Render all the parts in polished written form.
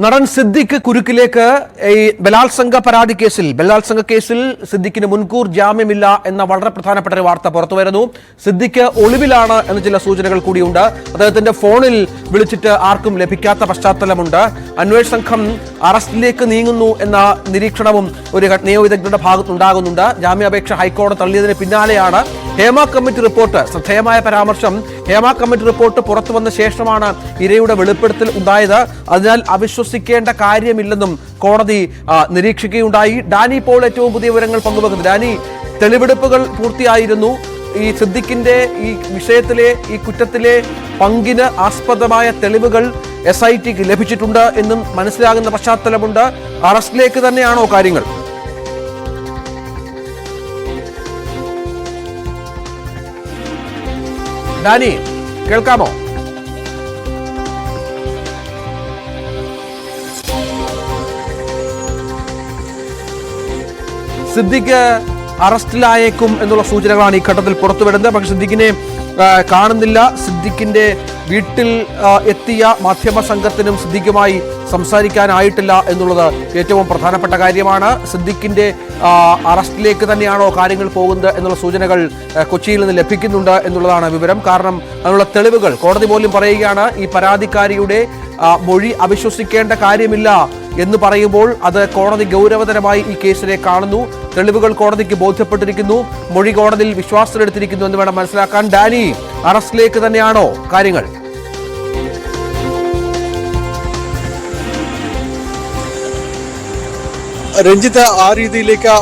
നടൻ സിദ്ദിഖ് കുരുക്കിലേക്ക് ഈ ബലാത്സംഗ കേസിൽ സിദ്ദിഖിന് മുൻകൂർ ജാമ്യമില്ല എന്ന വളരെ പ്രധാനപ്പെട്ട ഒരു വാർത്ത പുറത്തു വരുന്നു. സിദ്ദിഖ് ഒളിവിലാണ് എന്ന ചില സൂചനകൾ കൂടിയുണ്ട്. അദ്ദേഹത്തിന്റെ ഫോണിൽ വിളിച്ചിട്ട് ആർക്കും ലഭിക്കാത്ത പശ്ചാത്തലമുണ്ട്. അന്വേഷണ സംഘം അറസ്റ്റിലേക്ക് നീങ്ങുന്നു എന്ന നിരീക്ഷണവും ഒരു നിയമവിദഗ്ധരുടെ ഭാഗത്തുണ്ടാകുന്നുണ്ട്. ജാമ്യാപേക്ഷ ഹൈക്കോടതി തള്ളിയതിന് പിന്നാലെയാണ് ഹേമ കമ്മിറ്റി റിപ്പോർട്ട്, ശ്രദ്ധേയമായ പരാമർശം. ഹേമ കമ്മിറ്റി റിപ്പോർട്ട് പുറത്തു വന്ന ശേഷമാണ് ഇരയുടെ വെളിപ്പെടുത്തൽ ഉണ്ടായത്. അതിനാൽ അവിശ്വസിക്കേണ്ട കാര്യമില്ലെന്നും കോടതി നിരീക്ഷിക്കുകയുണ്ടായി. ഡാനി പോൾ ഏറ്റവും പുതിയ വിവരങ്ങൾ പങ്കുവെക്കുന്നു. ഡാനി, തെളിവെടുപ്പുകൾ പൂർത്തിയായിരുന്നു. ഈ സിദ്ദിഖിന്റെ ഈ വിഷയത്തിലെ ഈ കുറ്റത്തിലെ പങ്കിന് ആസ്പദമായ തെളിവുകൾ SITക്ക് ലഭിച്ചിട്ടുണ്ട് എന്നും മനസ്സിലാകുന്ന പശ്ചാത്തലമുണ്ട്. അറസ്റ്റിലേക്ക് തന്നെയാണോ കാര്യങ്ങൾ? ഡാനി, കേൾക്കാമോ? സിദ്ദിഖ് അറസ്റ്റിലായേക്കും എന്നുള്ള സൂചനകളാണ് ഈ ഘട്ടത്തിൽ പുറത്തുവിടുന്നത്. പക്ഷെ സിദ്ദിഖിനെ കാണുന്നില്ല. സിദ്ദിഖിന്റെ വീട്ടിൽ എത്തിയ മാധ്യമ സംഘത്തിനും സിദ്ദിഖുമായി സംസാരിക്കാനായിട്ടില്ല എന്നുള്ളത് ഏറ്റവും പ്രധാനപ്പെട്ട കാര്യമാണ്. സിദ്ദിഖിന്റെ അറസ്റ്റിലേക്ക് തന്നെയാണോ കാര്യങ്ങൾ പോകുന്നത് എന്നുള്ള സൂചനകൾ കൊച്ചിയിൽ നിന്ന് ലഭിക്കുന്നുണ്ട് എന്നുള്ളതാണ് വിവരം. കാരണം അതിനുള്ള തെളിവുകൾ കോടതി പോലും പറയുകയാണ്, ഈ പരാതിക്കാരിയുടെ മൊഴി അവിശ്വസിക്കേണ്ട കാര്യമില്ല എന്ന് പറയുമ്പോൾ അത് കോടതി ഗൗരവതരമായി ഈ കേസിനെ കാണുന്നു. തെളിവുകൾ കോടതിക്ക് ബോധ്യപ്പെട്ടിരിക്കുന്നു, മൊഴി കോടതിയിൽ വിശ്വാസത്തിലെടുത്തിരിക്കുന്നു എന്ന് വേണം മനസ്സിലാക്കാൻ. ഡാനി, അറസ്റ്റിലേക്ക് തന്നെയാണോ കാര്യങ്ങൾ? രഞ്ജിത്ത്, ആ രീതിയിലേക്ക്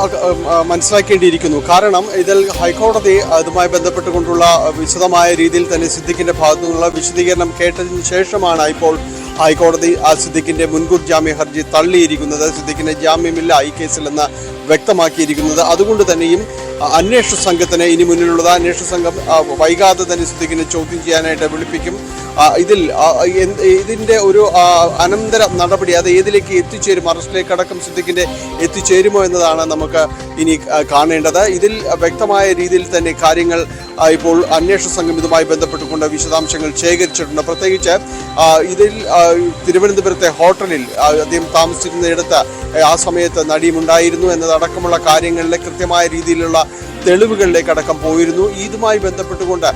മനസ്സിലാക്കേണ്ടിയിരിക്കുന്നു. കാരണം ഇതിൽ ഹൈക്കോടതി അതുമായി ബന്ധപ്പെട്ടുകൊണ്ടുള്ള വിശദമായ രീതിയിൽ തന്നെ സിദ്ദിഖിന്റെ ഭാഗത്തു നിന്നുള്ള വിശദീകരണം കേട്ടതിന് ശേഷമാണ് ഇപ്പോൾ ഹൈക്കോടതി സിദ്ദിഖിന്റെ മുൻകൂർ ജാമ്യ ഹർജി തള്ളിയിരിക്കുന്നത്. സിദ്ദിഖിന് ജാമ്യമില്ല ഈ കേസിലെന്ന് വ്യക്തമാക്കിയിരിക്കുന്നത്. അതുകൊണ്ട് തന്നെയും അന്വേഷണ സംഘത്തിന് ഇനി മുന്നിലുള്ളത് അന്വേഷണ സംഘം വൈകാതെ തന്നെ സിദ്ദിഖിനെ ചോദ്യം ചെയ്യാനായിട്ട് വിളിപ്പിക്കും. ഇതിന്റെ ഒരു അനന്തര നടപടി അത് ഏതിലേക്ക് എത്തിച്ചേരും, അറസ്റ്റിലേക്ക് അടക്കം സിദ്ദിഖിന്റെ എത്തിച്ചേരുമോ എന്നതാണ് നമുക്ക് ഇനി കാണേണ്ടത്. ഇതിൽ വ്യക്തമായ രീതിയിൽ തന്നെ കാര്യങ്ങൾ ഇപ്പോൾ അന്വേഷണ സംഘം ഇതുമായി ബന്ധപ്പെട്ടുകൊണ്ട് വിശദാംശങ്ങൾ ശേഖരിച്ചിട്ടുണ്ട്. പ്രത്യേകിച്ച് ഇതിൽ തിരുവനന്തപുരത്തെ ഹോട്ടലിൽ അദ്ദേഹം താമസിച്ചിരുന്നിടത്ത് ആ സമയത്ത് നടിയുമുണ്ടായിരുന്നു എന്നതടക്കമുള്ള കാര്യങ്ങളിലെ കൃത്യമായ രീതിയിലുള്ള തെളിവുകളിലേക്കടക്കം പോയിരുന്നു. ഇതുമായി ബന്ധപ്പെട്ടുകൊണ്ട്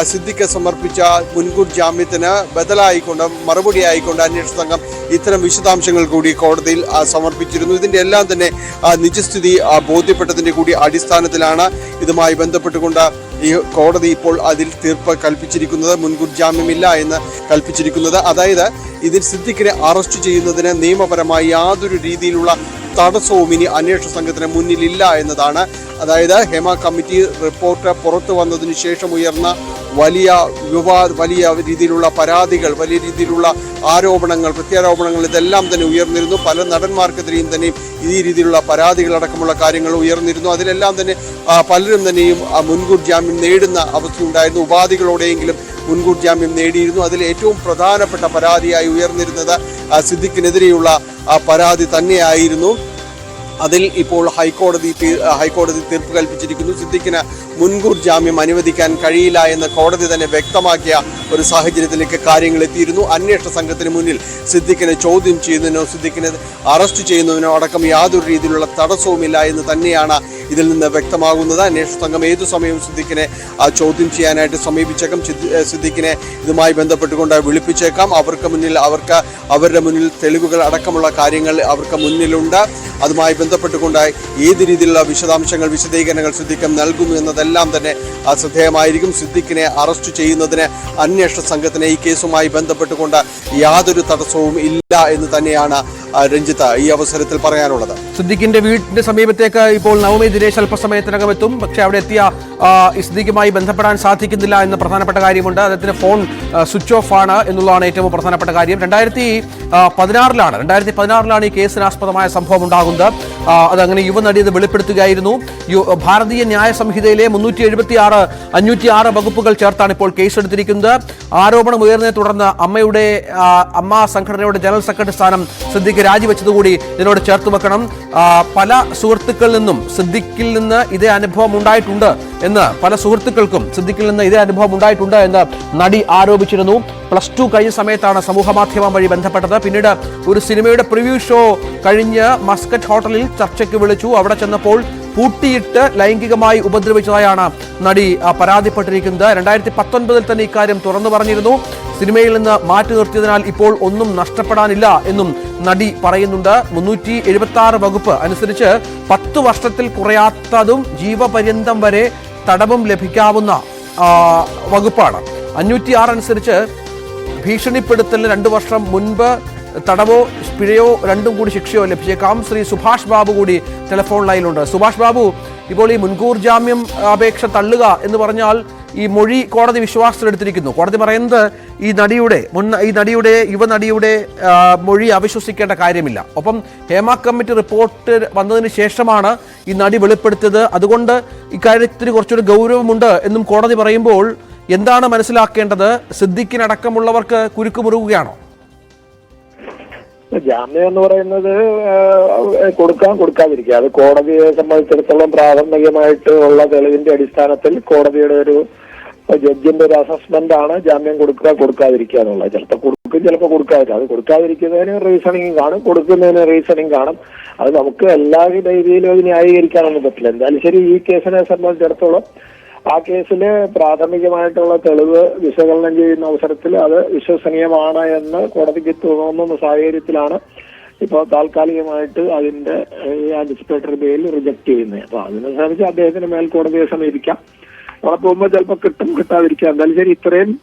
സിദ്ദിഖ് സമർപ്പിച്ച മുൻകൂർ ജാമ്യത്തിന് ബദലായിക്കൊണ്ട് മറുപടി ആയിക്കൊണ്ട് അന്വേഷണ സംഘം ഇത്തരം വിശദാംശങ്ങൾ കൂടി കോടതിയിൽ സമർപ്പിച്ചിരുന്നു. ഇതിൻ്റെ എല്ലാം തന്നെ നിജസ്ഥിതി ബോധ്യപ്പെട്ടതിൻ്റെ കൂടി അടിസ്ഥാനത്തിലാണ് ഇതുമായി ബന്ധപ്പെട്ടുകൊണ്ട് ഈ കോടതി ഇപ്പോൾ അതിൽ തീർപ്പ് കൽപ്പിച്ചിരിക്കുന്നത്, മുൻകൂർ ജാമ്യമില്ല എന്ന് കൽപ്പിച്ചിരിക്കുന്നത്. അതായത് ഇതിൽ സിദ്ദിഖിനെ അറസ്റ്റ് ചെയ്യുന്നതിന് നിയമപരമായി യാതൊരു രീതിയിലുള്ള തടസ്സവും ഇനി അന്വേഷണ സംഘത്തിന് മുന്നിലില്ല എന്നതാണ്. അതായത് ഹേമ കമ്മിറ്റി റിപ്പോർട്ട് പുറത്തു വന്നതിന് ശേഷം ഉയർന്ന വലിയ രീതിയിലുള്ള പരാതികൾ, വലിയ രീതിയിലുള്ള ആരോപണങ്ങൾ, പ്രത്യാരോപണങ്ങൾ ഇതെല്ലാം തന്നെ ഉയർന്നിരുന്നു. പല നടന്മാർക്കെതിരെയും തന്നെ ഈ രീതിയിലുള്ള പരാതികളടക്കമുള്ള കാര്യങ്ങൾ ഉയർന്നിരുന്നു. അതിലെല്ലാം തന്നെ പലരും തന്നെയും മുൻകൂർ ജാമ്യം നേടുന്ന അവസ്ഥയുണ്ടായിരുന്നു. ഉപാധികളോടെയെങ്കിലും മുൻകൂർ ജാമ്യം നേടിയിരുന്നു. അതിൽ ഏറ്റവും പ്രധാനപ്പെട്ട പരാതിയായി ഉയർന്നിരുന്നത് സിദ്ദിഖിനെതിരെയുള്ള പരാതി തന്നെയായിരുന്നു. അതിൽ ഇപ്പോൾ ഹൈക്കോടതി തീർപ്പ് കൽപ്പിച്ചിരിക്കുന്നു. സിദ്ദിഖിന് മുൻകൂർ ജാമ്യം അനുവദിക്കാൻ കഴിയില്ല എന്ന് കോടതി തന്നെ വ്യക്തമാക്കിയ ഒരു സാഹചര്യത്തിലേക്ക് കാര്യങ്ങൾ എത്തിയിരുന്നു. അന്വേഷണ സംഘത്തിന് മുന്നിൽ സിദ്ദിഖിനെ ചോദ്യം ചെയ്യുന്നതിനോ സിദ്ദിഖിനെ അറസ്റ്റ് ചെയ്യുന്നതിനോ അടക്കം യാതൊരു രീതിയിലുള്ള തടസ്സവുമില്ല എന്ന് തന്നെയാണ് ഇതിൽ നിന്ന് വ്യക്തമാകുന്നത്. അന്വേഷണ സംഘം ഏതു സമയവും സിദ്ദിഖിനെ ചോദ്യം ചെയ്യാനായിട്ട് സമീപിച്ചേക്കാം. സിദ്ദിഖിനെ ഇതുമായി ബന്ധപ്പെട്ടുകൊണ്ട് വിളിപ്പിച്ചേക്കാം. അവരുടെ മുന്നിൽ തെളിവുകൾ അടക്കമുള്ള കാര്യങ്ങൾ അവർക്ക് മുന്നിലുണ്ട്. അതുമായി ബന്ധപ്പെട്ടുകൊണ്ട് ഏത് രീതിയിലുള്ള വിശദീകരണങ്ങൾ സിദ്ദിഖ് നൽകുന്നു എന്നതെല്ലാം തന്നെ ശ്രദ്ധേയമായിരിക്കും. സിദ്ദിഖിനെ അറസ്റ്റ് ചെയ്യുന്നതിന് അന്വേഷണ സംഘത്തിന് ഈ കേസുമായി ബന്ധപ്പെട്ടുകൊണ്ട് യാതൊരു തടസ്സവും ഇല്ല എന്ന് തന്നെയാണ് രഞ്ജിത്ത് ഈ അവസരത്തിൽ പറയാനുള്ളത്. സിദ്ദിഖിന്റെ വീടിന്റെ സമീപത്തേക്ക് ഇപ്പോൾ നവമി ദിനേശ് അല്പസമയത്തിനകം എത്തും. പക്ഷേ അവിടെ എത്തിയ സിദ്ദിഖുമായി ബന്ധപ്പെടാൻ സാധിക്കുന്നില്ല എന്ന പ്രധാനപ്പെട്ട കാര്യമുണ്ട്. അദ്ദേഹത്തിന്റെ ഫോൺ സ്വിച്ച് ഓഫ് ആണ് എന്നുള്ളതാണ് ഏറ്റവും പ്രധാനപ്പെട്ട കാര്യം. 2016 ഈ കേസിനാസ്പദമായ സംഭവം ഉണ്ടാകുന്നത്. അതങ്ങനെ യുവനടി അത് വെളിപ്പെടുത്തുകയായിരുന്നു. ഭാരതീയ ന്യായ സംഹിതയിലെ 376, 506 വകുപ്പുകൾ ചേർത്താണ് ഇപ്പോൾ കേസെടുത്തിരിക്കുന്നത്. ആരോപണം ഉയർന്നതിനെ തുടർന്ന് അമ്മ സംഘടനയുടെ ജനറൽ ജനറൽ സെക്രട്ടറി സ്ഥാനം സിദ്ദിഖ് രാജിവെച്ചതുകൂടി ഇതിനോട് ചേർത്ത് വെക്കണം. പല സുഹൃത്തുക്കളിൽ നിന്നും സിദ്ദിഖിൽ നിന്ന് ഇതേ അനുഭവം ഉണ്ടായിട്ടുണ്ട് എന്ന് എന്ന് നടി ആരോപിച്ചിരുന്നു. +2 കഴിഞ്ഞ സമയത്താണ് സമൂഹമാധ്യമം വഴി ബന്ധപ്പെട്ടത്. പിന്നീട് ഒരു സിനിമയുടെ പ്രിവ്യൂ ഷോ കഴിഞ്ഞ് മസ്കറ്റ് ഹോട്ടലിൽ ചർച്ചയ്ക്ക് വിളിച്ചു. അവിടെ ചെന്നപ്പോൾ പൂട്ടിയിട്ട് ലൈംഗികമായി ഉപദ്രവിച്ചതായാണ് നടി പരാതിപ്പെട്ടിരിക്കുന്നത്. 2019 തന്നെ ഇക്കാര്യം തുറന്നു പറഞ്ഞിരുന്നു. സിനിമയിൽ നിന്ന് മാറ്റി നിർത്തിയതിനാൽ ഇപ്പോൾ ഒന്നും നഷ്ടപ്പെടാനില്ല എന്നും നടി പറയുന്നുണ്ട്. 376 വകുപ്പ് അനുസരിച്ച് 10 വർഷത്തിൽ കുറയാത്തതും ജീവപര്യന്തം വരെ തടവും ലഭിക്കാവുന്ന വകുപ്പാണ്. 506 അനുസരിച്ച് ഭീഷണിപ്പെടുത്തലിന് 2 വർഷം മുൻപ് തടവോ പിഴയോ രണ്ടും കൂടി ശിക്ഷയോ ലഭിച്ചേക്കാം. ശ്രീ സുഭാഷ് ബാബു കൂടി ടെലിഫോൺ ലൈനിലുണ്ട്. സുഭാഷ് ബാബു, ഇപ്പോൾ ഈ മുൻകൂർ ജാമ്യം അപേക്ഷ തള്ളുക എന്ന് പറഞ്ഞാൽ ഈ മൊഴി കോടതി വിശ്വാസത്തിലെടുത്തിരിക്കുന്നു. കോടതി പറയുന്നത് ഈ യുവനടിയുടെ മൊഴി അവിശ്വസിക്കേണ്ട കാര്യമില്ല. ഒപ്പം ഹേമ കമ്മിറ്റി റിപ്പോർട്ട് വന്നതിന് ശേഷമാണ് ഈ നടി വെളിപ്പെടുത്തിയത്. അതുകൊണ്ട് ഇക്കാര്യത്തിന് കുറച്ചൊരു ഗൗരവമുണ്ട് എന്നും കോടതി പറയുമ്പോൾ എന്താണ് മനസ്സിലാക്കേണ്ടത്? സിദ്ദിഖിനടക്കമുള്ളവർക്ക് കുരുക്ക് മുറുകുകയാണോ? ജാമ്യം എന്ന് പറയുന്നത് കൊടുക്കാതിരിക്കുക, അത് കോടതിയെ സംബന്ധിച്ചിടത്തോളം പ്രാഥമികമായിട്ട് ഉള്ള തെളിവിന്റെ അടിസ്ഥാനത്തിൽ കോടതിയുടെ ഒരു ജഡ്ജിന്റെ ഒരു അസസ്മെന്റ് ആണ് ജാമ്യം കൊടുക്കാതിരിക്കുക എന്നുള്ളത്. ചിലപ്പോൾ കൊടുക്കും, ചിലപ്പോൾ കൊടുക്കാതിരിക്കും. അത് കൊടുക്കാതിരിക്കുന്നതിന് റീസണിങ് കാണും, കൊടുക്കുന്നതിന് റീസണിങ് കാണും. അത് നമുക്ക് എല്ലാ രീതിയിലും അത് ന്യായീകരിക്കാനൊന്നും പറ്റില്ല. എന്തായാലും ശരി, ഈ കേസിനെ സംബന്ധിച്ചിടത്തോളം ആ കേസില് പ്രാഥമികമായിട്ടുള്ള തെളിവ് വിശകലനം ചെയ്യുന്ന അവസരത്തിൽ അത് വിശ്വസനീയമാണ് എന്ന് കോടതിക്ക് തോന്നുന്ന സാഹചര്യത്തിലാണ് ഇപ്പോൾ താൽക്കാലികമായിട്ട് അതിന്റെ ആന്റിസിപ്പേറ്ററി ബെയിൽ റിജക്ട് ചെയ്യുന്നത്. അപ്പൊ അതിനെ സംബന്ധിച്ച് അദ്ദേഹത്തിന് മേൽക്കോടതിയെ സമീപിക്കാം. അവിടെ പോകുമ്പോൾ ചിലപ്പോൾ കിട്ടും, കിട്ടാതിരിക്കാം. എന്തായാലും ശരി, ഇത്രയും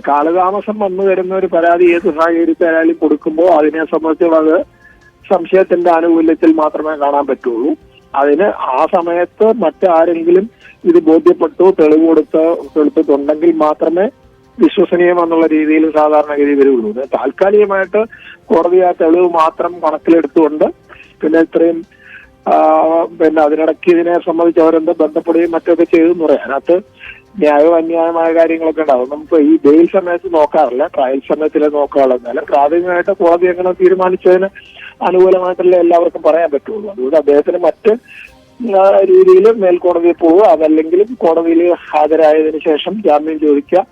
കാലതാമസം വന്നു വരുന്ന ഒരു പരാതി ഏത് സാഹചര്യത്തിലായാലും കൊടുക്കുമ്പോൾ അതിനെ സംബന്ധിച്ചുള്ളത് സംശയത്തിന്റെ ആനുകൂല്യത്തിൽ മാത്രമേ കാണാൻ പറ്റുള്ളൂ. അതിന് ആ സമയത്ത് മറ്റാരെങ്കിലും ഇത് ബോധ്യപ്പെട്ടു തെളിവ് കൊടുത്തിട്ടുണ്ടെങ്കിൽ മാത്രമേ വിശ്വസനീയമെന്നുള്ള രീതിയിൽ സാധാരണഗതി വരുള്ളൂ. താൽക്കാലികമായിട്ട് കോടതി ആ തെളിവ് മാത്രം കണക്കിലെടുത്തുകൊണ്ട് പിന്നെ ഇത്രയും അതിനിടയ്ക്ക് ഇതിനെ സംബന്ധിച്ച് അവരെന്ത് ബന്ധപ്പെടുകയും മറ്റൊക്കെ ചെയ്തെന്ന് പറയാം. അതിനകത്ത് ന്യായവും അന്യായമായ കാര്യങ്ങളൊക്കെ ഉണ്ടാവും. നമുക്ക് ഈ ബെയിൽ സമയത്ത് നോക്കാറില്ല, ട്രയൽ സമയത്തിലെ നോക്കാറുള്ള. എന്നാലും പ്രാഥമികമായിട്ട് കോടതി എങ്ങനെ തീരുമാനിച്ചതിന് അനുകൂലമായിട്ടല്ലേ എല്ലാവർക്കും പറയാൻ പറ്റുള്ളൂ. അതുകൊണ്ട് അദ്ദേഹത്തിന് മറ്റ് രീതിയിൽ മേൽക്കോടതിയിൽ പോവുക, അതല്ലെങ്കിലും കോടതിയിൽ ഹാജരായതിനു ശേഷം ജാമ്യം ചോദിക്കുക.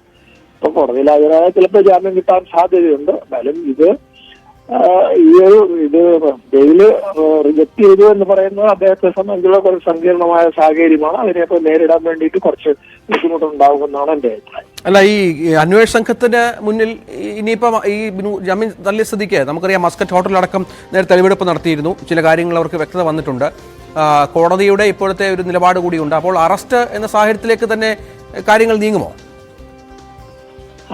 ഇപ്പൊ കോടതിയിൽ ഹാജരായ ചിലപ്പോൾ ജാമ്യം കിട്ടാൻ സാധ്യതയുണ്ട്. എന്നാലും ഇത് ബെയില് റിജക്ട് ചെയ്തു എന്ന് പറയുന്നത് അദ്ദേഹത്തെ സംബന്ധിച്ചുള്ള കുറച്ച് സങ്കീർണമായ സാഹചര്യമാണ്. അതിനെപ്പോൾ നേരിടാൻ വേണ്ടിയിട്ട് കുറച്ച് ബുദ്ധിമുട്ടുണ്ടാകുമെന്നാണ് എന്റെ അഭിപ്രായം. അല്ല, ഈ അന്വേഷണ സംഘത്തിന് മുന്നിൽ ഇനിയിപ്പം ഈ ജാമ്യം തള്ളിയ സ്ഥിതിക്ക് നമുക്കറിയാം മസ്കറ്റ് ഹോട്ടലടക്കം നേരെ തെളിവെടുപ്പ് നടത്തിയിരുന്നു. ചില കാര്യങ്ങൾ അവർക്ക് വ്യക്തത വന്നിട്ടുണ്ട്. കോടതിയുടെ ഇപ്പോഴത്തെ ഒരു നിലപാട് കൂടിയുണ്ട്. അപ്പോൾ അറസ്റ്റ് എന്ന സാഹചര്യത്തിലേക്ക് തന്നെ കാര്യങ്ങൾ നീങ്ങുമോ?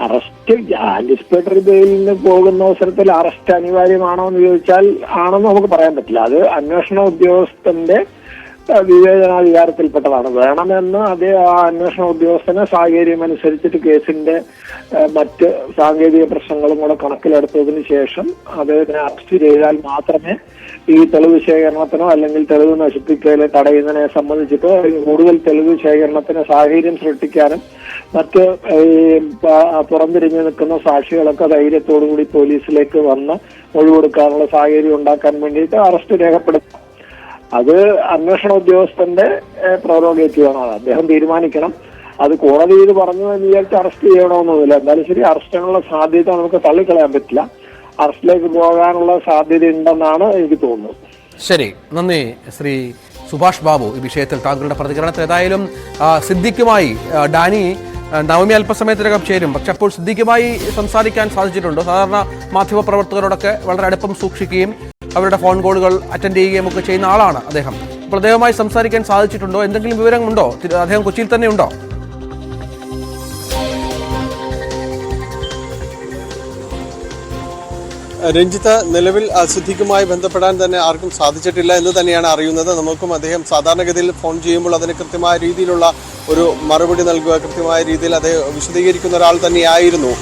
അറസ്റ്റ് ആന്റിസിപ്പേറ്ററി ബെയിലിന് പോകുന്ന അവസരത്തിൽ അറസ്റ്റ് അനിവാര്യമാണോ എന്ന് ചോദിച്ചാൽ ആണെന്ന് നമുക്ക് പറയാൻ പറ്റില്ല. അത് അന്വേഷണ ഉദ്യോഗസ്ഥന്റെ വിവേചനാധികാരത്തിൽപ്പെട്ടതാണ്. വേണമെന്ന് അതേ ആ അന്വേഷണ ഉദ്യോഗസ്ഥനെ സാഹചര്യം അനുസരിച്ചിട്ട് കേസിന്റെ മറ്റ് സാങ്കേതിക പ്രശ്നങ്ങളും കൂടെ കണക്കിലെടുത്തതിന് ശേഷം അദ്ദേഹത്തിനെ അറസ്റ്റ് ചെയ്താൽ മാത്രമേ ഈ തെളിവ് ശേഖരണത്തിനോ അല്ലെങ്കിൽ തെളിവ് നശിപ്പിക്കലോ തടയുന്നതിനെ സംബന്ധിച്ചിട്ടോ കൂടുതൽ തെളിവ് ശേഖരണത്തിന് സാഹചര്യം സൃഷ്ടിക്കാനും മറ്റ് പുറംതിരിഞ്ഞു നിൽക്കുന്ന സാക്ഷികളൊക്കെ ധൈര്യത്തോടുകൂടി പോലീസിലേക്ക് വന്ന് മൊഴി കൊടുക്കാനുള്ള സാഹചര്യം ഉണ്ടാക്കാൻ വേണ്ടിയിട്ട് അറസ്റ്റ് രേഖപ്പെടുത്തും. അത് അന്വേഷണ ഉദ്യോഗസ്ഥന്റെ പ്രോറോഗേറ്റീവാണ്. അത് അദ്ദേഹം തീരുമാനിക്കണം. അത് കോടതി ഇത് പറഞ്ഞു എന്ന് വിചാരിച്ച് അറസ്റ്റ് ചെയ്യണമെന്നൊന്നുമില്ല. എന്തായാലും ശരി, അറസ്റ്റിനുള്ള സാധ്യത നമുക്ക് തള്ളിക്കളയാൻ പറ്റില്ല. അറസ്റ്റിലേക്ക് പോകാനുള്ള സാധ്യത ഉണ്ടെന്നാണ് എനിക്ക് തോന്നുന്നത്. ശരി, നന്ദി ശ്രീ സുഭാഷ് ബാബു ഈ വിഷയത്തിൽ താങ്കളുടെ പ്രതികരണത്തിൽ. ഏതായാലും സിദ്ദിഖുമായി ഡാനി നവമി അല്പസമയത്തിനകം ചേരും. പക്ഷെ അപ്പോൾ സിദ്ദിഖുമായി സംസാരിക്കാൻ സാധിച്ചിട്ടുണ്ടോ? സാധാരണ മാധ്യമപ്രവർത്തകരോടൊക്കെ വളരെ അടുപ്പം സൂക്ഷിക്കുകയും അവരുടെ ഫോൺ കോളുകൾ അറ്റൻഡ് ചെയ്യുകയും ഒക്കെ ചെയ്യുന്ന ആളാണ് അദ്ദേഹം. അപ്പോൾ അദ്ദേഹവുമായി സംസാരിക്കാൻ സാധിച്ചിട്ടുണ്ടോ? എന്തെങ്കിലും വിവരമുണ്ടോ? അദ്ദേഹം കൊച്ചിയിൽ തന്നെ ഉണ്ടോ? രഞ്ജിത്ത്, നിലവിൽ സിദ്ദിഖുമായി ബന്ധപ്പെടാൻ തന്നെ ആർക്കും സാധിച്ചിട്ടില്ല എന്ന് തന്നെയാണ് അറിയുന്നത്. നമുക്കും അദ്ദേഹം സാധാരണഗതിയിൽ ഫോൺ ചെയ്യുമ്പോൾ അതിന് കൃത്യമായ രീതിയിലുള്ള ഒരു മറുപടി നൽകുക, കൃത്യമായ രീതിയിൽ അത് വിശദീകരിക്കുന്ന ഒരാൾ തന്നെയായിരുന്നു.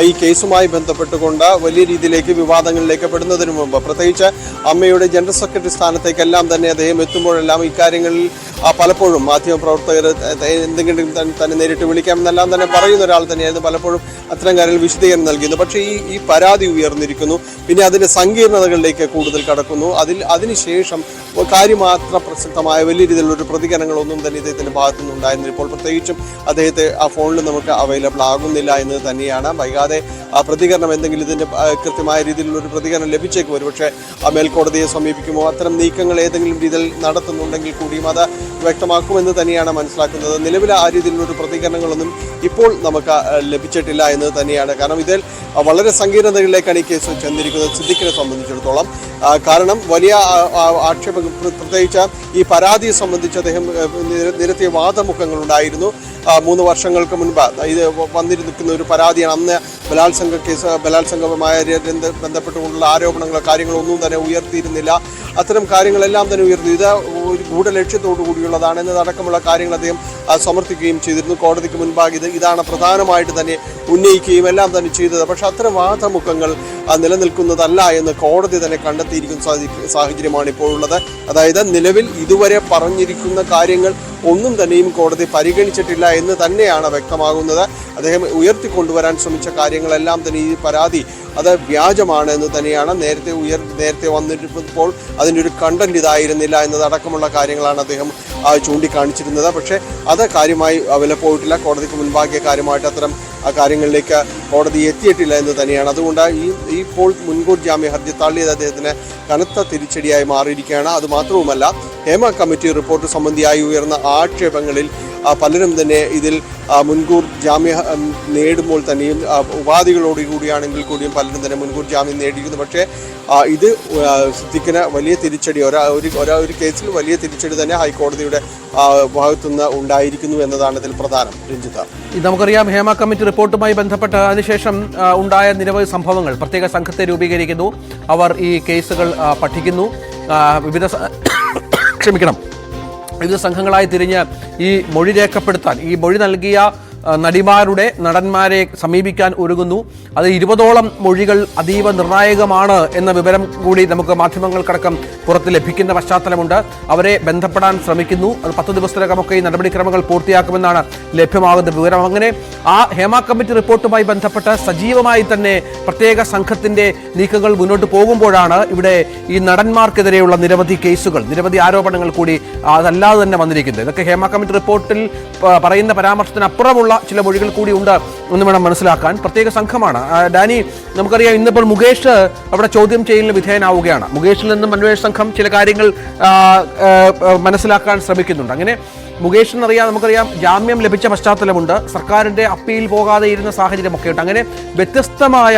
ഈ കേസുമായി ബന്ധപ്പെട്ടുകൊണ്ട് വലിയ രീതിയിലേക്ക് വിവാദങ്ങളിലേക്ക് പെടുന്നതിന് മുമ്പ്, പ്രത്യേകിച്ച് അമ്മയുടെ ജനറൽ സെക്രട്ടറി സ്ഥാനത്തേക്കെല്ലാം തന്നെ അദ്ദേഹം എത്തുമ്പോഴെല്ലാം ഇക്കാര്യങ്ങളിൽ പലപ്പോഴും മാധ്യമപ്രവർത്തകർ എന്തെങ്കിലും തന്നെ നേരിട്ട് വിളിക്കാമെന്നെല്ലാം തന്നെ പറയുന്ന ഒരാൾ തന്നെയായിരുന്നു പലപ്പോഴും അത്തരം കാര്യങ്ങൾ വിശദീകരണം നൽകിയിരുന്നു. പക്ഷേ ഈ പരാതി ഉയർന്നിരിക്കുന്നു, പിന്നെ അതിൻ്റെ സങ്കീർണതകളിലേക്ക് കൂടുതൽ കടക്കുന്നു. അതിനുശേഷം കാര്യമാത്ര പ്രസക്തമായ വലിയ രീതിയിലുള്ള പ്രതികരണങ്ങളൊന്നും തന്നെ ഇദ്ദേഹത്തിൻ്റെ ഭാഗത്തുനിന്ന് ഉണ്ടായിരുന്നില്ല. ഇപ്പോൾ പ്രത്യേകിച്ചും അദ്ദേഹത്തെ ആ ഫോണിൽ നമുക്ക് അവൈലബിൾ ആകുന്നില്ല എന്ന് തന്നെയാണ്. വൈകാതെ ആ പ്രതികരണം എന്തെങ്കിലും ഇതിൻ്റെ കൃത്യമായ രീതിയിലുള്ള ഒരു പ്രതികരണം ലഭിച്ചേക്കും. ഒരുപക്ഷെ മേൽക്കോടതിയെ സമീപിക്കുമോ അത്തരം നീക്കങ്ങൾ ഏതെങ്കിലും രീതിയിൽ നടത്തുന്നുണ്ടെങ്കിൽ കൂടിയും അത് വ്യക്തമാക്കുമെന്ന് തന്നെയാണ് മനസ്സിലാക്കുന്നത്. നിലവിലെ ആ രീതിയിലുള്ള പ്രതികരണങ്ങളൊന്നും ഇപ്പോൾ നമുക്ക് ലഭിച്ചിട്ടില്ല എന്ന് തന്നെയാണ്. കാരണം ഇതിൽ വളരെ സങ്കീർണതകളിലേക്കാണ് ഈ കേസ് ചെന്നിരിക്കുന്നത് സിദ്ദിഖിനെ സംബന്ധിച്ചിടത്തോളം. കാരണം വലിയ ആക്ഷേപം, പ്രത്യേകിച്ച് ഈ പരാതിയെ സംബന്ധിച്ച് അദ്ദേഹം നിരത്തിയ വാദമുഖങ്ങളുണ്ടായിരുന്നു. 3 വർഷങ്ങൾക്ക് മുൻപ് ഇത് വന്നിരിക്കുന്ന ഒരു പരാതിയാണ്. അന്ന് ബലാത്സംഗവുമായി ബന്ധപ്പെട്ടുകൊണ്ടുള്ള ആരോപണങ്ങളോ കാര്യങ്ങളോ ഒന്നും തന്നെ ഉയർത്തിയിരുന്നില്ല. അത്തരം കാര്യങ്ങളെല്ലാം തന്നെ ഉയർത്തി ഇത് ഒരു ഗൂഢലക്ഷ്യത്തോടു കൂടിയുള്ളതാണ് എന്നതടക്കമുള്ള കാര്യങ്ങൾ അദ്ദേഹം സമർത്ഥിക്കുകയും ചെയ്തിരുന്നു. കോടതിക്ക് മുൻപാകെ ഇതാണ് പ്രധാനമായിട്ട് തന്നെ ഉന്നയിക്കുകയും എല്ലാം തന്നെ ചെയ്തത്. പക്ഷെ അത്തരം വാദമുഖങ്ങൾ നിലനിൽക്കുന്നതല്ല എന്ന് കോടതി തന്നെ കണ്ടെത്തിയിരിക്കുന്ന സാഹചര്യമാണ് ഇപ്പോൾ ഉള്ളത്. അതായത് നിലവിൽ ഇതുവരെ പറഞ്ഞിരിക്കുന്ന കാര്യങ്ങൾ ഒന്നും തന്നെയും കോടതി പരിഗണിച്ചിട്ടില്ല എന്ന് തന്നെയാണ് വ്യക്തമാകുന്നത്. അദ്ദേഹം ഉയർത്തിക്കൊണ്ടുവരാൻ ശ്രമിച്ച കാര്യങ്ങളെല്ലാം തന്നെ ഈ പരാതി അത് വ്യാജമാണ് എന്ന് തന്നെയാണ്. നേരത്തെ വന്നിരുന്നപ്പോൾ അതിൻ്റെ ഒരു കണ്ടന്റ് ഇതായിരുന്നില്ല എന്നതടക്കമുള്ള കാര്യങ്ങളാണ് അദ്ദേഹം ചൂണ്ടിക്കാണിച്ചിരുന്നത്. പക്ഷേ അത് കാര്യമായി വിലപ്പോയിട്ടില്ല. കോടതിക്ക് മുൻപാകിയ കാര്യമായിട്ട് അത്തരം കാര്യങ്ങളിലേക്ക് കോടതി എത്തിയിട്ടില്ല എന്ന് തന്നെയാണ്. അതുകൊണ്ട് ഇപ്പോൾ മുൻകൂർ ജാമ്യ ഹർജി തള്ളിയത് അദ്ദേഹത്തിന് കനത്ത തിരിച്ചടിയായി മാറിയിരിക്കുകയാണ്. അതുമാത്രവുമല്ല, ഹേമ കമ്മിറ്റി റിപ്പോർട്ട് സംബന്ധിയായി ഉയർന്ന ആക്ഷേപങ്ങളിൽ പലരും തന്നെ ഇതിൽ മുൻകൂർ ജാമ്യം നേടുമ്പോൾ തന്നെയും ഉപാധികളോടുകൂടിയാണെങ്കിൽ കൂടിയും പലരും തന്നെ മുൻകൂർ ജാമ്യം നേടിയിരുന്നു. പക്ഷേ ഇത് സിദ്ദിഖിന് വലിയ തിരിച്ചടി, ഒരു കേസിൽ വലിയ തിരിച്ചടി തന്നെ ഹൈക്കോടതിയുടെ ഭാഗത്തുനിന്ന് ഉണ്ടായിരിക്കുന്നു എന്നതാണ് ഇതിൽ പ്രധാനം. രഞ്ജിത്ത, നമുക്കറിയാം ഹേമ കമ്മിറ്റി റിപ്പോർട്ടുമായി ബന്ധപ്പെട്ട് അതിനുശേഷം ഉണ്ടായ നിരവധി സംഭവങ്ങൾ. പ്രത്യേക സംഘത്തെ രൂപീകരിക്കുന്നു, അവർ ഈ കേസുകൾ പഠിക്കുന്നു, വിവിധ സംഘങ്ങളായി തിരിഞ്ഞ് ഈ മൊഴി രേഖപ്പെടുത്താൻ, ഈ മൊഴി നൽകിയ നടന്മാരെ സമീപിക്കാൻ ഒരുങ്ങുന്നു. അത് 20ഓളം മൊഴികൾ അതീവ നിർണായകമാണ് എന്ന വിവരം കൂടി നമുക്ക് മാധ്യമങ്ങൾക്കടക്കം പുറത്ത് ലഭിക്കുന്ന പശ്ചാത്തലമുണ്ട്. അവരെ ബന്ധപ്പെടാൻ ശ്രമിക്കുന്നു. അത് 10 ദിവസത്തിനകമൊക്കെ ഈ നടപടിക്രമങ്ങൾ പൂർത്തിയാക്കുമെന്നാണ് ലഭ്യമാകുന്ന വിവരം. അങ്ങനെ ആ ഹേമ കമ്മിറ്റി റിപ്പോർട്ടുമായി ബന്ധപ്പെട്ട് സജീവമായി തന്നെ പ്രത്യേക സംഘത്തിന്റെ നീക്കങ്ങൾ മുന്നോട്ട് പോകുമ്പോഴാണ് ഇവിടെ ഈ നടന്മാർക്കെതിരെയുള്ള നിരവധി കേസുകൾ, നിരവധി ആരോപണങ്ങൾ കൂടി അതല്ലാതെ തന്നെ വന്നിരിക്കുന്നത്. ഇതൊക്കെ ഹേമ കമ്മിറ്റി റിപ്പോർട്ടിൽ പറയുന്ന പരാമർശത്തിനപ്പുറമുള്ള ചില മൊഴികൾ കൂടി ഉണ്ട് എന്ന് വേണം മനസ്സിലാക്കാൻ. പ്രത്യേക സംഘമാണ്. ഡാനി, നമുക്കറിയാം ഇന്നിപ്പോൾ മുകേഷ് അവിടെ ചോദ്യം ചെയ്യലിന് വിധേയനാവുകയാണ്. മുകേഷിൽ നിന്നും അന്വേഷണ സംഘം ചില കാര്യങ്ങൾ മനസ്സിലാക്കാൻ ശ്രമിക്കുന്നുണ്ട്. അങ്ങനെ നമുക്കറിയാം ജാമ്യം ലഭിച്ച പശ്ചാത്തലമുണ്ട്, സർക്കാരിന്റെ അപ്പീൽ പോകാതെ ഇരുന്ന സാഹചര്യമൊക്കെ ഉണ്ട്. അങ്ങനെ വ്യത്യസ്തമായ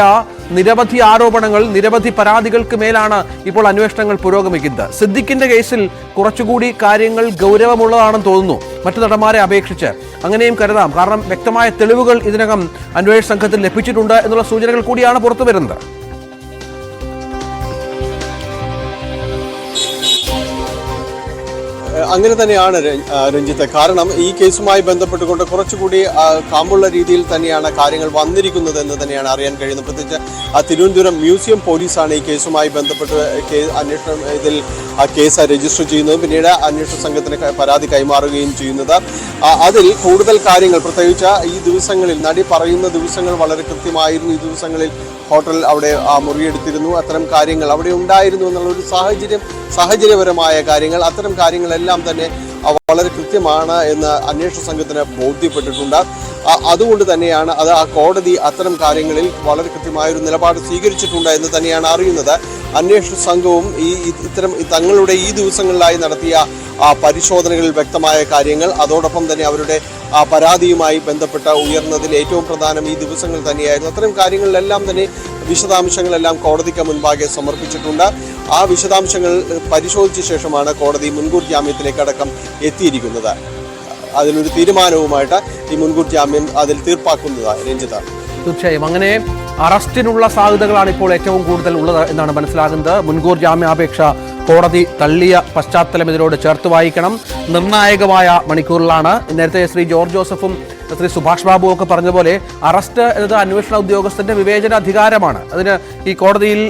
നിരവധി ആരോപണങ്ങൾ, നിരവധി പരാതികൾക്ക് മേലാണ് ഇപ്പോൾ അന്വേഷണങ്ങൾ പുരോഗമിക്കുന്നത്. സിദ്ദിഖിന്റെ കേസിൽ കുറച്ചുകൂടി കാര്യങ്ങൾ ഗൗരവമുള്ളതാണെന്ന് തോന്നുന്നു മറ്റു നടന്മാരെ അപേക്ഷിച്ച്. അങ്ങനെയും കരുതാം. കാരണം വ്യക്തമായ തെളിവുകൾ ഇതിനകം അന്വേഷണ സംഘത്തിൽ ലഭിച്ചിട്ടുണ്ട് എന്നുള്ള സൂചനകൾ കൂടിയാണ് പുറത്തു വരുന്നത്. അങ്ങനെ തന്നെയാണ് രഞ്ജിത്ത്. കാരണം ഈ കേസുമായി ബന്ധപ്പെട്ടുകൊണ്ട് കുറച്ചുകൂടി കാമ്പുള്ള രീതിയിൽ തന്നെയാണ് കാര്യങ്ങൾ വന്നിരിക്കുന്നത് എന്ന് തന്നെയാണ് അറിയാൻ കഴിയുന്നത്. പ്രത്യേകിച്ച് തിരുവനന്തപുരം മ്യൂസിയം പോലീസാണ് ഈ കേസുമായി ബന്ധപ്പെട്ട് ഇതിൽ കേസ് രജിസ്റ്റർ ചെയ്യുന്നത്, പിന്നീട് അന്വേഷണ സംഘത്തിന് പരാതി കൈമാറുകയും ചെയ്യുന്നത്. അതിൽ കൂടുതൽ കാര്യങ്ങൾ, പ്രത്യേകിച്ച് ഈ ദിവസങ്ങളിൽ നടി പറയുന്ന ദിവസങ്ങൾ വളരെ കൃത്യമായിരുന്നു. ഈ ദിവസങ്ങളിൽ ഹോട്ടൽ അവിടെ മുറിയെടുത്തിരുന്നു, അത്തരം കാര്യങ്ങൾ അവിടെ ഉണ്ടായിരുന്നു എന്നുള്ളൊരു സാഹചര്യപരമായ കാര്യങ്ങൾ, അത്തരം കാര്യങ്ങളെല്ലാം തന്നെ വളരെ കൃത്യമാണ് എന്ന് അന്വേഷണ സംഘത്തിന് ബോധ്യപ്പെട്ടിട്ടുണ്ട്. അതുകൊണ്ട് തന്നെയാണ് ആ കോടതി അത്തരം കാര്യങ്ങളിൽ വളരെ കൃത്യമായൊരു നിലപാട് സ്വീകരിച്ചിട്ടുണ്ട് എന്ന് തന്നെയാണ് അറിയുന്നത്. അന്വേഷണ സംഘവും ഇത്തരം തങ്ങളുടെ ഈ ദിവസങ്ങളിലായി നടത്തിയ പരിശോധനകളിൽ വ്യക്തമായ കാര്യങ്ങൾ, അതോടൊപ്പം തന്നെ അവരുടെ പരാതിയുമായി ബന്ധപ്പെട്ട ഉയർന്നതിൽ ഏറ്റവും പ്രധാനം ഈ ദിവസങ്ങൾ തന്നെയായിരുന്നു. അത്തരം കാര്യങ്ങളിലെല്ലാം തന്നെ വിശദാംശങ്ങളെല്ലാം കോടതിക്ക് മുൻപാകെ സമർപ്പിച്ചിട്ടുണ്ട്. ആ വിശദാംശങ്ങൾ പരിശോധിച്ച ശേഷമാണ് കോടതി മുൻകൂർ ജാമ്യത്തിലേക്കടക്കം എത്തിയിരിക്കുന്നത്. അതിലൊരു തീരുമാനവുമായിട്ട് ഈ മുൻകൂർ ജാമ്യം അതിൽ തീർപ്പാക്കുന്നത്. രഞ്ജിത്ത്, തീർച്ചയായും അങ്ങനെ അറസ്റ്റിനുള്ള സാധ്യതകളാണ് ഇപ്പോൾ ഏറ്റവും കൂടുതൽ ഉള്ളത് എന്നാണ് മനസ്സിലാകുന്നത്. മുൻകൂർ ജാമ്യാപേക്ഷ കോടതി തള്ളിയ പശ്ചാത്തലം ഇതിനോട് ചേർത്ത് വായിക്കണം. നിർണായകമായ മണിക്കൂറിലാണ്. നേരത്തെ ശ്രീ ജോർജ് ജോസഫും ശ്രീ സുഭാഷ് ബാബു ഒക്കെ പറഞ്ഞതുപോലെ അറസ്റ്റ് എന്നത് അന്വേഷണ ഉദ്യോഗസ്ഥന്റെ വിവേചനാധികാരമാണ്. അതിന് ഈ കോടതിയിൽ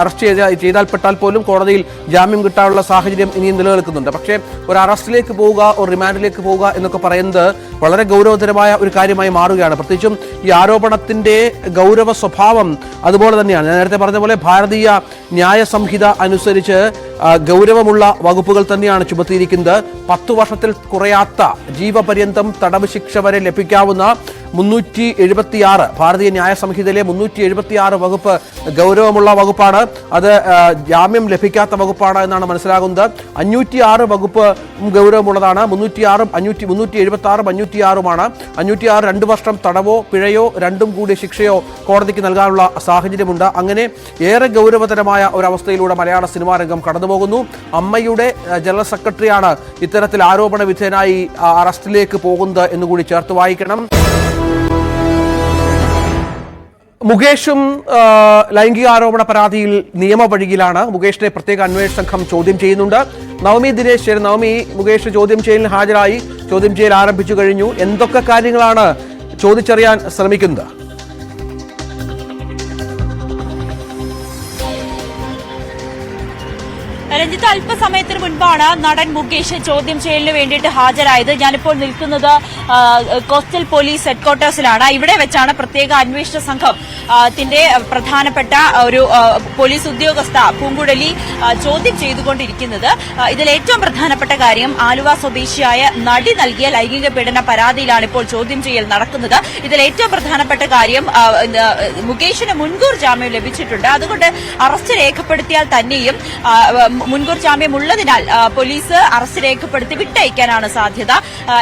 അറസ്റ്റ് ചെയ്താൽപ്പെട്ടാൽ പോലും കോടതിയിൽ ജാമ്യം കിട്ടാനുള്ള സാഹചര്യം ഇനിയും നിലനിൽക്കുന്നുണ്ട്. പക്ഷേ ഒരു അറസ്റ്റിലേക്ക് പോവുക, ഒരു റിമാൻഡിലേക്ക് പോവുക എന്നൊക്കെ പറയുന്നത് വളരെ ഗൗരവതരമായ ഒരു കാര്യമായി മാറുകയാണ്. പ്രത്യേകിച്ചും ഈ ആരോപണത്തിന്റെ ഗൗരവ സ്വഭാവം അതുപോലെ തന്നെയാണ്. ഞാൻ നേരത്തെ പറഞ്ഞ പോലെ ഭാരതീയ ന്യായ സംഹിത അനുസരിച്ച് ഗൗരവമുള്ള വകുപ്പുകൾ തന്നെയാണ് ചുമത്തിയിരിക്കുന്നത്. 10 വർഷത്തിൽ കുറയാത്ത ജീവപര്യന്തം തടവ് ശിക്ഷ വരെ ലഭിക്കാവുന്ന 376 ഭാരതീയ ന്യായ സംഹിതയിലെ 376 വകുപ്പ് ഗൗരവമുള്ള വകുപ്പാണ്. അത് ജാമ്യം ലഭിക്കാത്ത വകുപ്പാണ് എന്നാണ് മനസ്സിലാകുന്നത്. 506 വകുപ്പ് ഗൗരവമുള്ളതാണ്. 376 506മാണ്. 506 2 വർഷം തടവോ പിഴയോ രണ്ടും കൂടി ശിക്ഷയോ കോടതിക്ക് നൽകാനുള്ള സാഹചര്യമുണ്ട്. അങ്ങനെ ഏറെ ഗൗരവതരമായ ഒരവസ്ഥയിലൂടെ മലയാള സിനിമാ രംഗം കടന്നുപോകുന്നു. അമ്മയുടെ ജനറൽ സെക്രട്ടറിയാണ് ഇത്തരത്തിൽ ആരോപണ വിധേയനായി അറസ്റ്റിലേക്ക് പോകുന്നത് എന്നുകൂടി ചേർത്ത് വായിക്കണം. മുകേഷും ലൈംഗികാരോപണ പരാതിയിൽ നിയമവഴിയിലാണ്. മുകേഷിനെ പ്രത്യേക അന്വേഷണ സംഘം ചോദ്യം ചെയ്യുന്നുണ്ട്. നവമി ദിനേശ്, നവമി, മുകേഷ് ചോദ്യം ചെയ്യലിന് ഹാജരായി, ചോദ്യം ചെയ്യൽ ആരംഭിച്ചു കഴിഞ്ഞു. എന്തൊക്കെ കാര്യങ്ങളാണ് ചോദിച്ചറിയാൻ ശ്രമിക്കുന്നത്? രഞ്ജിത്ത്, അല്പസമയത്തിന് മുൻപാണ് നടൻ മുകേഷ് ചോദ്യം ചെയ്യലിന് വേണ്ടിയിട്ട് ഹാജരായത്. ഞാനിപ്പോൾ നിൽക്കുന്നത് കോസ്റ്റൽ പോലീസ് ഹെഡ്ക്വാർട്ടേഴ്സിലാണ്. ഇവിടെ വെച്ചാണ് പ്രത്യേക അന്വേഷണ സംഘത്തിന്റെ പ്രധാനപ്പെട്ട ഒരു പോലീസ് ഉദ്യോഗസ്ഥ പൂങ്കുഴലി ചോദ്യം ചെയ്തുകൊണ്ടിരിക്കുന്നത്. ഇതിൽ ഏറ്റവും പ്രധാനപ്പെട്ട കാര്യം ആലുവ സ്വദേശിയായ നടി നൽകിയ ലൈംഗിക പീഡന പരാതിയിലാണ് ഇപ്പോൾ ചോദ്യം ചെയ്യൽ നടക്കുന്നത്. ഇതിൽ ഏറ്റവും പ്രധാനപ്പെട്ട കാര്യം മുകേഷിന് മുൻകൂർ ജാമ്യം ലഭിച്ചിട്ടുണ്ട്. അതുകൊണ്ട് അറസ്റ്റ് രേഖപ്പെടുത്തിയാൽ തന്നെയും മുൻകൂർ ജാമ്യം ഉള്ളതിനാൽ പോലീസ് അറസ്റ്റ് രേഖപ്പെടുത്തി വിട്ടയക്കാനാണ് സാധ്യത.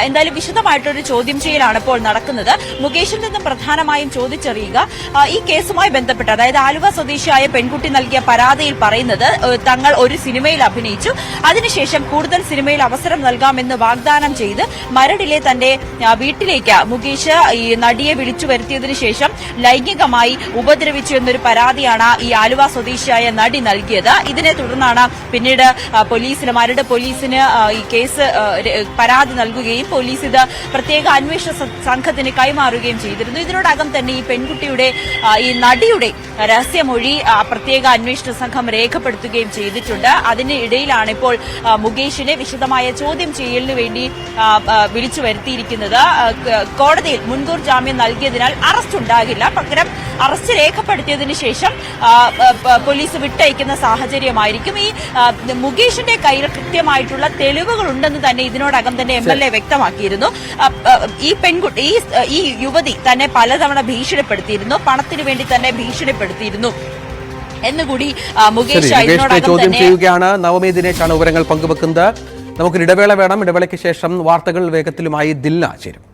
എന്തായാലും വിശദമായിട്ടൊരു ചോദ്യം ചെയ്യലാണ് ഇപ്പോൾ നടക്കുന്നത്. മുകേഷിൽ നിന്നും പ്രധാനമായും ചോദിച്ചറിയുക ഈ കേസുമായി ബന്ധപ്പെട്ട്, അതായത് ആലുവ സ്വദേശിയായ പെൺകുട്ടി നൽകിയ പരാതിയിൽ പറയുന്നത് തങ്ങൾ ഒരു സിനിമയിൽ അഭിനയിച്ചു, അതിനുശേഷം കൂടുതൽ സിനിമയിൽ അവസരം നൽകാമെന്ന് വാഗ്ദാനം ചെയ്ത് മരടിലെ തന്റെ വീട്ടിലേക്ക് മുകേഷ് ഈ നടിയെ വിളിച്ചു വരുത്തിയതിനു ശേഷം ലൈംഗികമായി ഉപദ്രവിച്ചു എന്നൊരു പരാതിയാണ് ഈ ആലുവ സ്വദേശിയായ നടി നൽകിയത്. ഇതിനെ തുടർന്നാണ് പിന്നീട് മരട് പോലീസിന് ഈ കേസ് പരാതി നൽകുകയും പോലീസ് ഇത് പ്രത്യേക അന്വേഷണ സംഘത്തിന് കൈമാറുകയും ചെയ്തിരുന്നു. ഇതിനോടകം തന്നെ ഈ പെൺകുട്ടിയുടെ ഈ നടിയുടെ രഹസ്യമൊഴി പ്രത്യേക അന്വേഷണ സംഘം രേഖപ്പെടുത്തുകയും ചെയ്തിട്ടുണ്ട്. അതിനിടയിലാണ് ഇപ്പോൾ മുകേഷിനെ വിശദമായ ചോദ്യം ചെയ്യലിന് വേണ്ടി വിളിച്ചു വരുത്തിയിരിക്കുന്നത്. കോടതിയിൽ മുൻകൂർ ജാമ്യം നൽകിയതിനാൽ അറസ്റ്റ് ഉണ്ടാകില്ല, പകരം അറസ്റ്റ് രേഖപ്പെടുത്തിയതിനു ശേഷം പോലീസ് വിട്ടയക്കുന്ന സാഹചര്യമായിരിക്കും. ഈ മുകേഷിന്റെ കയ്യിൽ കൃത്യമായിട്ടുള്ള തെളിവുകൾ ഉണ്ടെന്ന് തന്നെ ഇതിനോടകം തന്നെ MLA വ്യക്തമാക്കിയിരുന്നു. ഈ പെൺകുട്ടി ഈ യുവതി തന്നെ പലതവണ ഭീഷണിപ്പെടുത്തിയിരുന്നു, പണത്തിനു വേണ്ടി തന്നെ ഭീഷണിപ്പെടുത്തിയിരുന്നു എന്നുകൂടി മുകേഷ് ചോദ്യം ചെയ്യുകയാണ്. നവമി ദിനേശാണ് വിവരങ്ങൾ പങ്കുവെക്കുന്നത്. നമുക്കൊരു ഇടവേള വേണം. ഇടവേളയ്ക്ക് ശേഷം വാർത്തകൾ വേഗത്തിലുമായി ദിൽന ചേരും.